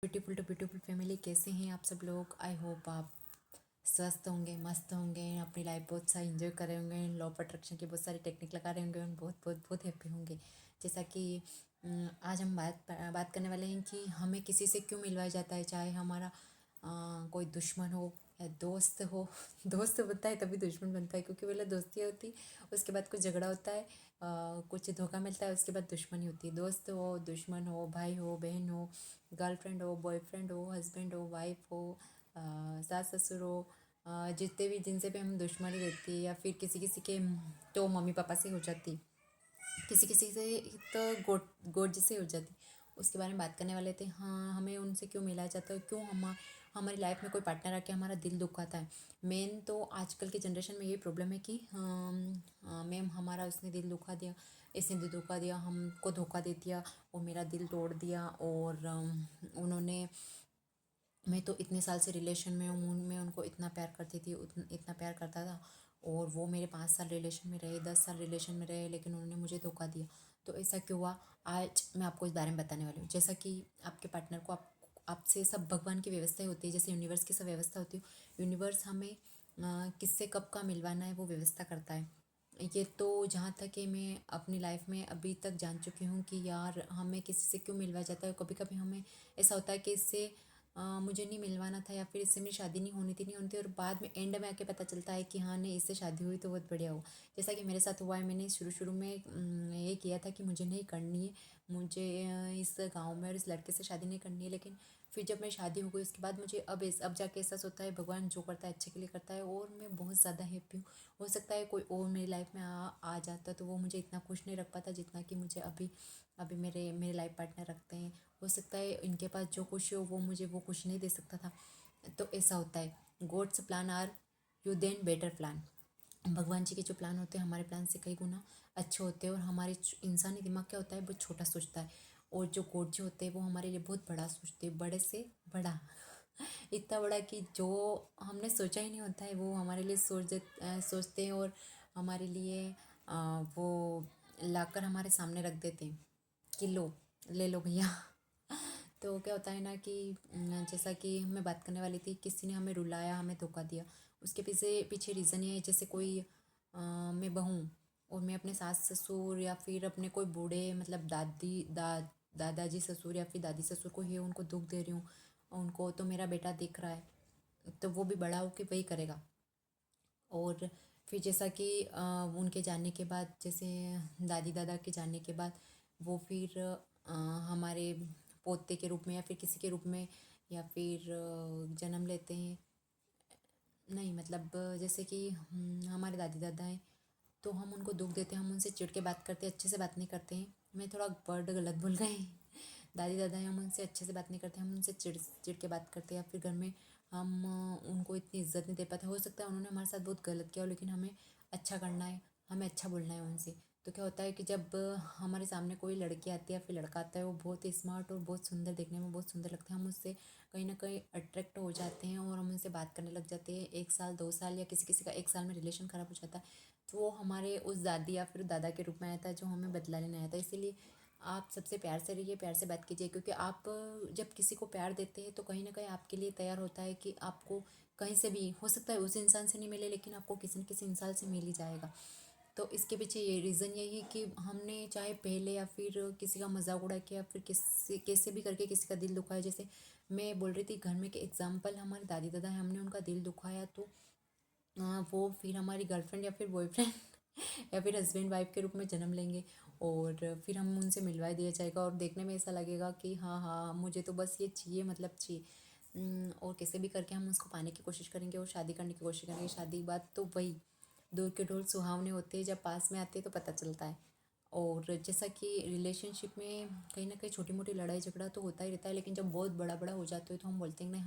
Beautiful family, कैसे हैं आप सब लोग। आई होप आप स्वस्थ होंगे, मस्त होंगे, अपनी लाइफ बहुत सारी इंजॉय कर रहे होंगे, लॉ ऑफ अट्रैक्शन की बहुत सारी टेक्निक लगा रहे होंगे और बहुत बहुत बहुत हैप्पी होंगे। जैसा कि आज हम बात करने वाले हैं कि हमें किसी से क्यों मिलवाया जाता है, चाहे हमारा कोई दुश्मन हो या दोस्त हो। दोस्त बनता है तभी दुश्मन बनता है, क्योंकि पहले दोस्ती होती, उसके बाद कुछ झगड़ा होता है, कुछ धोखा मिलता है, उसके बाद दुश्मनी होती है। दोस्त हो, दुश्मन हो, भाई हो, बहन हो, गर्लफ्रेंड हो, बॉयफ्रेंड हो, हस्बैंड हो, वाइफ हो, सास ससुर हो, जितने भी जिनसे भी हम दुश्मनी रहती है, या फिर किसी किसी के तो मम्मी पापा से हो जाती, किसी किसी से तो गोद गोद से हो जाती। उसके बारे में बात करने वाले थे। हाँ, हमें उनसे क्यों मिलाया जाता है, क्यों हमारी लाइफ में कोई पार्टनर आके हमारा दिल दुखाता है। मेन तो आजकल के जनरेशन में ये प्रॉब्लम है कि मैम हमारा उसने दिल दुखा दिया, इसने दिल दुखा दिया, हमको धोखा दे दिया, वो मेरा दिल तोड़ दिया। और उन्होंने मैं तो इतने साल से रिलेशन में हूँ, मैं उनको इतना प्यार करती थी, इतना प्यार करता था, और वो मेरे 5 साल रिलेशन में रहे, 10 साल रिलेशन में रहे, लेकिन उन्होंने मुझे धोखा दिया। तो ऐसा क्यों हुआ, आज मैं आपको इस बारे में बताने वाली हूँ। जैसा कि आपके पार्टनर को आपसे सब भगवान की व्यवस्था होती है, जैसे यूनिवर्स की सब व्यवस्था होती है। यूनिवर्स हमें किससे कब का मिलवाना है वो व्यवस्था करता है। ये तो जहाँ तक है मैं अपनी लाइफ में अभी तक जान चुकी हूँ कि यार हमें किसी से क्यों मिलवाया जाता है। कभी कभी हमें ऐसा होता है कि इससे मुझे नहीं मिलवाना था, या फिर इससे मेरी शादी नहीं होनी थी, और बाद में एंड में आके पता चलता है कि हाँ नहीं, इससे शादी हुई तो बहुत बढ़िया हो। जैसा कि मेरे साथ हुआ है, मैंने शुरू में ये किया था कि मुझे नहीं करनी है, मुझे इस गांव में और इस लड़के से शादी नहीं करनी है। लेकिन फिर जब मैं शादी हो गई उसके बाद मुझे अब जाके एहसास होता है भगवान जो करता है अच्छे के लिए करता है, और मैं बहुत ज़्यादा हैप्पी हूँ। हो सकता है कोई और मेरी लाइफ में आ जाता तो वो मुझे इतना खुश नहीं रख पाता जितना कि मुझे अभी अभी मेरे लाइफ पार्टनर रखते हैं। हो सकता है इनके पास जो खुशी हो वो मुझे वो खुशी नहीं दे सकता था। तो ऐसा होता है। God's plan are you then better plan. भगवान जी के जो प्लान होते हैं हमारे प्लान से कई गुना अच्छे होते हैं, और हमारे इंसानी दिमाग क्या होता है, बहुत छोटा सोचता है। और जो गॉड जी होते हैं वो हमारे लिए बहुत बड़ा सोचते हैं, बड़े से बड़ा। इतना बड़ा कि जो हमने सोचा ही नहीं होता है वो हमारे लिए सोचते हैं, और हमारे लिए वो लाकर हमारे सामने रख देते हैं कि लो, ले लो भैया। तो क्या होता है ना कि जैसा कि मैं बात करने वाली थी, किसी ने हमें रुलाया, हमें धोखा दिया, उसके पीछे पीछे रीज़न ये है। जैसे कोई मैं बहू और मैं अपने सास ससुर या फिर अपने कोई बूढ़े, मतलब दादाजी ससुर या फिर दादी ससुर को ही उनको दुख दे रही हूँ, उनको तो मेरा बेटा देख रहा है, तो वो भी बड़ा होके वही करेगा। और फिर जैसा कि उनके जाने के बाद, जैसे दादी दादा के जाने के बाद, वो फिर हमारे पोते के रूप में या फिर किसी के रूप में, या फिर जन्म लेते हैं। नहीं मतलब जैसे कि हमारे दादी दादा हैं, तो हम उनको दुख देते हैं, हम उनसे चिढ़ के बात करते हैं, अच्छे से बात नहीं करते हैं। मैं थोड़ा वर्ड गलत बोल गए। दादी दादा हैं, हम उनसे अच्छे से बात नहीं करते, हम उनसे चिढ़ चिढ़ के बात करते हैं, या फिर घर में हम उनको इतनी इज्जत नहीं दे पाते। हो सकता है उन्होंने हमारे साथ बहुत गलत किया हो, लेकिन हमें अच्छा करना है, हमें अच्छा बोलना है उनसे। तो क्या होता है कि जब हमारे सामने कोई लड़की आती है या फिर लड़का आता है, वो बहुत स्मार्ट और बहुत सुंदर, देखने में बहुत सुंदर लगते हैं, हम उससे कहीं ना कहीं अट्रैक्ट हो जाते हैं, और हम उनसे बात करने लग जाते हैं। 1 साल 2 साल या किसी किसी का 1 साल में रिलेशन ख़राब हो जाता है, तो वो हमारे उस दादी या फिर दादा के रूप में आया था जो हमें बदला लेने आया था। इसीलिए आप सबसे प्यार से रहिए, प्यार से बात कीजिए, क्योंकि आप जब किसी को प्यार देते हैं तो कहीं ना कहीं आपके लिए तैयार होता है कि आपको कहीं से भी, हो सकता है उस इंसान से नहीं मिले, लेकिन आपको किसी न किसी इंसान से मिल ही जाएगा। तो इसके पीछे ये रीज़न यही है कि हमने चाहे पहले या फिर किसी का मजाक उड़ा के या फिर किसी कैसे भी करके किसी का दिल दुखाया। जैसे मैं बोल रही थी घर में कि एग्जाम्पल हमारे दादी दादा है, हमने उनका दिल दुखाया, तो वो फिर हमारी गर्लफ्रेंड या फिर बॉयफ्रेंड या फिर हस्बैंड वाइफ के रूप में जन्म लेंगे, और फिर हम उनसे मिलवा दिया जाएगा, और देखने में ऐसा लगेगा कि हाँ हाँ मुझे तो बस ये चाहिए, मतलब चाहिए। और कैसे भी करके हम उसको पाने की कोशिश करेंगे और शादी करने की कोशिश करेंगे। शादी के बाद तो वही दूर के ढोल सुहावने होते हैं, जब पास में आते हैं तो पता चलता है। और जैसा कि रिलेशनशिप में कहीं ना कहीं छोटी मोटी लड़ाई झगड़ा तो होता ही रहता है, लेकिन जब बहुत बड़ा बड़ा हो जाते हैं तो हम बोलते हैं नहीं,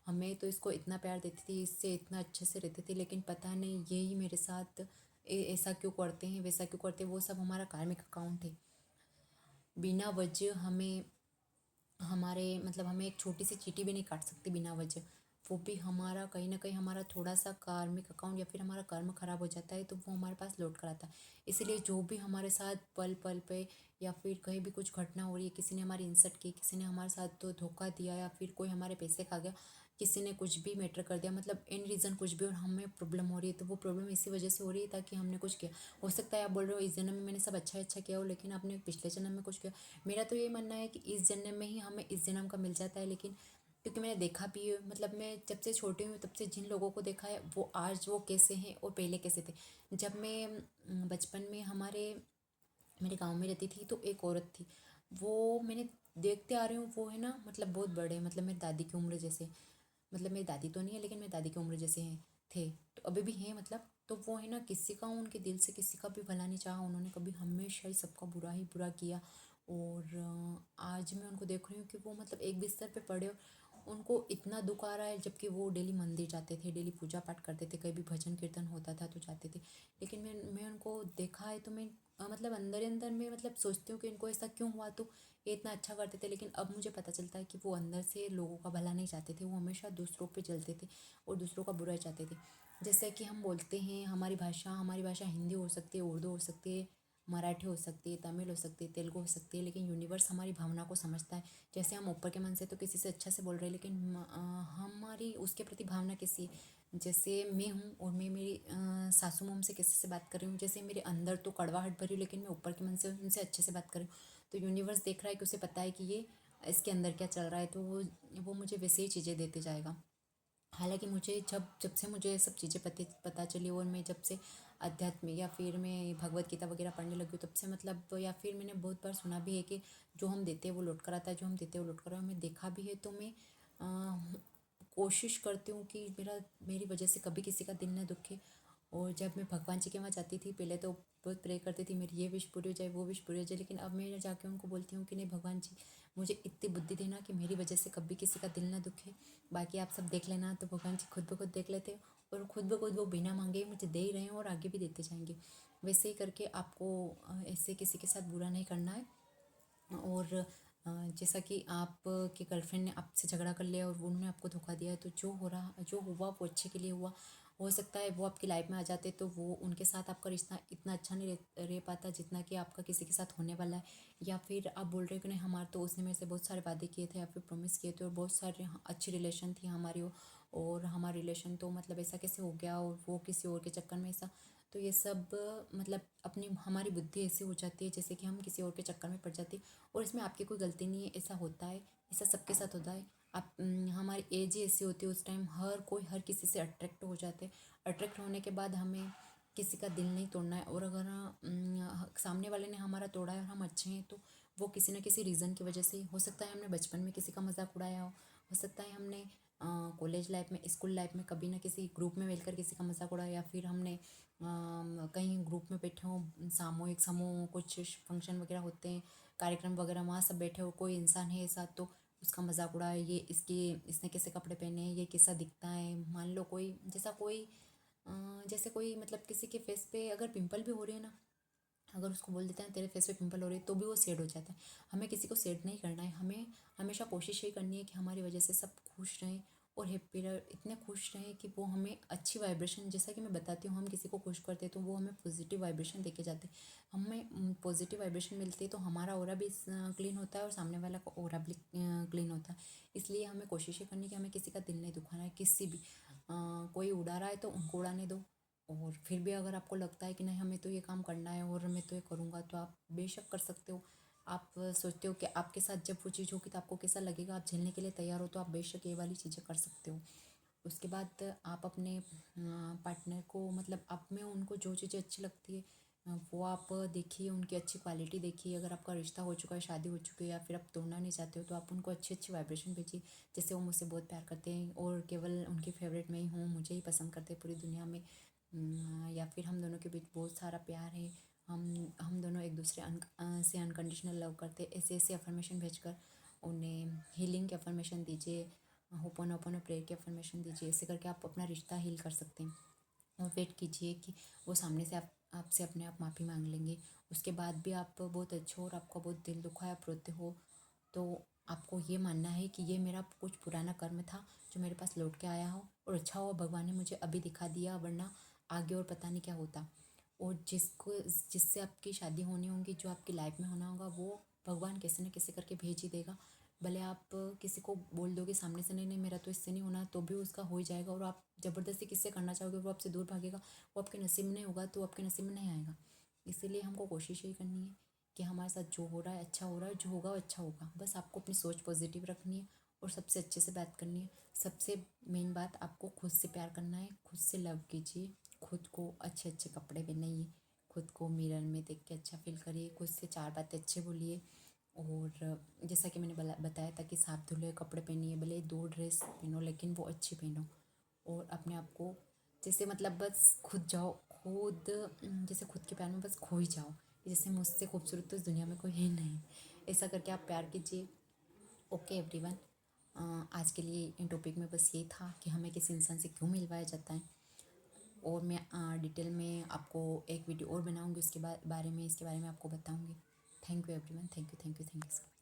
हमें तो इसको इतना प्यार देती थी, इससे इतना अच्छे से रहते थे, लेकिन पता नहीं यही मेरे साथ ऐसा क्यों करते हैं, वैसा क्यों करते हैं। वो सब हमारा कार्मिक अकाउंट है। बिना वजह हमें हमारे मतलब हमें एक छोटी सी चींटी भी नहीं काट सकती बिना वजह। वो भी हमारा कहीं ना कहीं हमारा थोड़ा सा कार्मिक अकाउंट या फिर हमारा कर्म खराब हो जाता है तो वो हमारे पास लौट कर आता है। इसीलिए जो भी हमारे साथ पल पल पे या फिर कहीं भी कुछ घटना हो रही है, किसी ने हमारी इंसल्ट की, किसी ने हमारे साथ तो धोखा दिया या फिर कोई हमारे पैसे खा गया, किसी ने कुछ भी मैटर कर दिया, मतलब इन रीज़न कुछ भी, और हमें प्रॉब्लम हो रही है तो वो प्रॉब्लम इसी वजह से हो रही है ताकि हमने कुछ किया। हो सकता है आप बोल रहे हो इस जन्म में मैंने सब अच्छा अच्छा किया हो, लेकिन आपने पिछले जन्म में कुछ किया। मेरा तो ये मानना है कि इस जन्म में ही हमें इस जन्म का मिल जाता है, लेकिन क्योंकि मैंने देखा भी है, मतलब मैं जब से छोटी हूँ तब से जिन लोगों को देखा है वो आज वो कैसे हैं और पहले कैसे थे। जब मैं बचपन में मेरे गांव में रहती थी तो एक औरत थी, वो मैंने देखते आ रही हूँ, वो है ना मतलब बहुत बड़े, मतलब मेरी दादी की उम्र जैसे, मतलब मेरी दादी तो नहीं है लेकिन मेरी दादी की उम्र जैसे हैं, थे तो अभी भी हैं मतलब। तो वो है ना, किसी का उनके दिल से किसी का भी भला नहीं चाहा, उन्होंने कभी हमेशा ही सबका बुरा ही बुरा किया। और आज मैं उनको देख रही हूँ कि वो मतलब एक बिस्तर पे पड़े हो, उनको इतना दुख आ रहा है, जबकि वो डेली मंदिर जाते थे, डेली पूजा पाठ करते थे, कहीं भी भजन कीर्तन होता था तो जाते थे। लेकिन मैं उनको देखा है तो मैं मतलब अंदर ही अंदर में मतलब सोचती हूँ कि इनको ऐसा क्यों हुआ। तो ये इतना अच्छा करते थे, लेकिन अब मुझे पता चलता है कि वो अंदर से लोगों का भला नहीं चाहते थे, वो हमेशा दूसरों पे जलते थे और दूसरों का बुरा चाहते थे। जैसे कि हम बोलते हैं हमारी भाषा हिंदी हो सकती है, उर्दू हो सकती है, मराठी हो सकती है, तमिल हो सकती है, तेलुगु हो सकती है, लेकिन यूनिवर्स हमारी भावना को समझता है। जैसे हम ऊपर के मन से तो किसी से अच्छा से बोल रहे हैं, लेकिन हमारी उसके प्रति भावना कैसी है। जैसे मैं हूँ और मैं मेरी सासू मॉम से किसी से बात कर रही हूँ, जैसे मेरे अंदर तो कड़वाहट भरी, लेकिन मैं ऊपर के मन से उनसे अच्छे से बात कर रही हूँ, तो यूनिवर्स देख रहा है कि उसे पता है कि ये इसके अंदर क्या चल रहा है, तो वो मुझे वैसे ही चीज़ें देते जाएगा। हालांकि मुझे जब जब से मुझे सब चीज़ें पता चली, और मैं जब से अध्यात्म या फिर मैं भगवत गीता वगैरह पढ़ने लगी हूँ, तब से मतलब, या फिर मैंने बहुत बार सुना भी है कि जो हम देते हैं वो लौट कर आता है, जो हम देते हैं वो लौट कर आता है। मैं देखा भी है, तो मैं कोशिश करती हूँ कि मेरी वजह से कभी किसी का दिल न दुखे। और जब मैं भगवान जी के वहाँ जाती थी पहले तो बहुत प्रे करती थी मेरी ये विश पूरी हो जाए, वो विश पूरी हो जाए, लेकिन अब मैं जाके उनको बोलती हूँ कि नहीं भगवान जी, मुझे इतनी बुद्धि देना कि मेरी वजह से कभी किसी का दिल ना दुखे। बाकी आप सब देख लेना। तो भगवान जी खुद ब खुद देख लेते हैं, और खुद ब खुद वो बिना मांगे ही मुझे दे ही रहे हैं और आगे भी देते जाएंगे। वैसे ही करके आपको ऐसे किसी के साथ बुरा नहीं करना है। और जैसा कि आप की गर्लफ्रेंड ने आपसे झगड़ा कर लिया और उन्होंने आपको धोखा दिया है, तो जो हुआ वो अच्छे के लिए हुआ। हो सकता है वो आपकी लाइफ में आ जाते तो वो उनके साथ आपका रिश्ता इतना अच्छा नहीं रह पाता जितना कि आपका किसी के साथ होने वाला है। या फिर आप बोल रहे हो कि नहीं हमारे तो उसने मेरे से बहुत सारे वादे किए थे या फिर प्रॉमिस किए थे और बहुत सारे अच्छी रिलेशन थी हमारी, और हमारा रिलेशन तो मतलब ऐसा कैसे हो गया और वो किसी और के चक्कर में ऐसा। तो ये सब मतलब अपनी हमारी बुद्धि ऐसी हो जाती है जैसे कि हम किसी और के चक्कर में पड़ जाती है, और इसमें आपकी कोई गलती नहीं है, ऐसा होता है, ऐसा सबके साथ होता है। आप हमारी एज ही ऐसी होती है, उस टाइम हर किसी से अट्रैक्ट हो जाते हैं। अट्रैक्ट होने के बाद हमें किसी का दिल नहीं तोड़ना है, और अगर सामने वाले ने हमारा तोड़ा है और हम अच्छे हैं तो वो किसी न किसी रीज़न की वजह से हो सकता है। हमने बचपन में किसी का मजाक उड़ाया हो सकता है हमने कॉलेज लाइफ में, स्कूल लाइफ में कभी ना किसी ग्रुप में मिलकर किसी का मजाक उड़ाया, या फिर हमने कहीं ग्रुप में बैठे हों, सामूहिक समूह कुछ फंक्शन वगैरह होते हैं, कार्यक्रम वगैरह, वहाँ सब बैठे हो, कोई इंसान है ऐसा तो उसका मजाक उड़ाए, इसने कैसे कपड़े पहने हैं, ये कैसा दिखता है। मान लो जैसे कोई मतलब किसी के फेस पे अगर पिंपल भी हो रही है ना, अगर उसको बोल देते हैं तेरे फेस पे पिंपल हो रही है तो भी वो सेड हो जाता है। हमें किसी को सेड नहीं करना है, हमें हमेशा कोशिश यही करनी है कि हमारी वजह से सब खुश रहें और हैप्पी रहे, इतने खुश रहें कि वो हमें अच्छी वाइब्रेशन, जैसा कि मैं बताती हूँ, हम किसी को खुश करते हैं तो वो हमें पॉजिटिव वाइब्रेशन देके जाते हैं। हमें पॉजिटिव वाइब्रेशन मिलती है तो हमारा ऑरा भी क्लीन होता है और सामने वाला का ऑरा भी क्लीन होता है। इसलिए हमें कोशिश ये करनी है कि हमें किसी का दिल नहीं दुखाना है, किसी भी कोई उड़ा रहा है तो उनको उड़ाने दो। और फिर भी अगर आपको लगता है कि नहीं हमें तो ये काम करना है और मैं तो ये करूँगा, तो आप बेशक कर सकते हो। आप सोचते हो कि आपके साथ जब वो चीज़ होगी तो आपको कैसा लगेगा, आप झेलने के लिए तैयार हो, तो आप बेशक ये वाली चीज़ें कर सकते हो। उसके बाद आप अपने पार्टनर को, मतलब आप में उनको जो चीज़ें अच्छी लगती है वो आप देखिए, उनकी अच्छी क्वालिटी देखिए। अगर आपका रिश्ता हो चुका है, शादी हो चुकी है, या फिर आप तोड़ना नहीं चाहते हो, तो आप उनको अच्छी अच्छी वाइब्रेशन भेजिए। जैसे वो मुझसे बहुत प्यार करते हैं और केवल उनकी फेवरेट मैं ही हूँ, मुझे ही पसंद करते हैं पूरी दुनिया में। या फिर हम दोनों के बीच बहुत सारा प्यार है, हम दोनों एक दूसरे से अनकंडीशनल लव करते हैं। ऐसे ऐसे अफर्मेशन भेजकर उन्हें हीलिंग की अफर्मेशन दीजिए, होपोनोपोनो प्रेयर की अफर्मेशन दीजिए। ऐसे करके आप अपना रिश्ता हील कर सकते हैं। और वेट कीजिए कि वो सामने से आपसे अपने आप माफ़ी मांग लेंगे। उसके बाद भी आप बहुत अच्छे हो और आपका बहुत दिल दुखा है, आप रोते हो, तो आपको ये मानना है कि ये मेरा कुछ पुराना कर्म था जो मेरे पास लौट के आया हो, और अच्छा हुआ भगवान ने मुझे अभी दिखा दिया, वरना आगे और पता नहीं क्या होता। और जिससे आपकी शादी होनी होगी, जो आपकी लाइफ में होना होगा, वो भगवान कैसे न कैसे करके भेज ही देगा। भले आप किसी को बोल दोगे सामने से, नहीं नहीं मेरा तो इससे नहीं होना, तो भी उसका हो ही जाएगा। और आप ज़बरदस्ती किससे करना चाहोगे, वो आपसे दूर भागेगा, वो आपके नसीब में नहीं होगा, तो आपके नसीब में नहीं आएगा। इसीलिए हमको कोशिश यही करनी है कि हमारे साथ जो हो रहा है अच्छा हो रहा है, जो होगा वो अच्छा होगा। बस आपको अपनी सोच पॉजिटिव रखनी है और सबसे अच्छे से बात करनी है। सबसे मेन बात, आपको खुद से प्यार करना है, खुद से लव कीजिए, खुद को अच्छे अच्छे कपड़े पहनाइए, खुद को मिरर में देख के अच्छा फील करिए, खुद से चार बातें अच्छे बोलिए। और जैसा कि मैंने बताया था कि साफ धुले कपड़े पहनिए, भले 2 ड्रेस पहनो लेकिन वो अच्छी पहनो। और अपने आप को जैसे मतलब बस खुद जाओ, खुद जैसे खुद के प्यार में बस खो ही जाओ, जैसे मुझसे खूबसूरत तो इस दुनिया में कोई है नहीं। ऐसा करके आप प्यार कीजिए। ओके एवरीवन, आज के लिए इन टॉपिक में बस ये था कि हमें किसी इंसान से क्यों मिलवाया जाता है। और मैं डिटेल में आपको एक वीडियो और बनाऊंगी, उसके बारे में, इसके बारे में आपको बताऊंगी। Thank you everyone, thank you, thank you, thank you so much.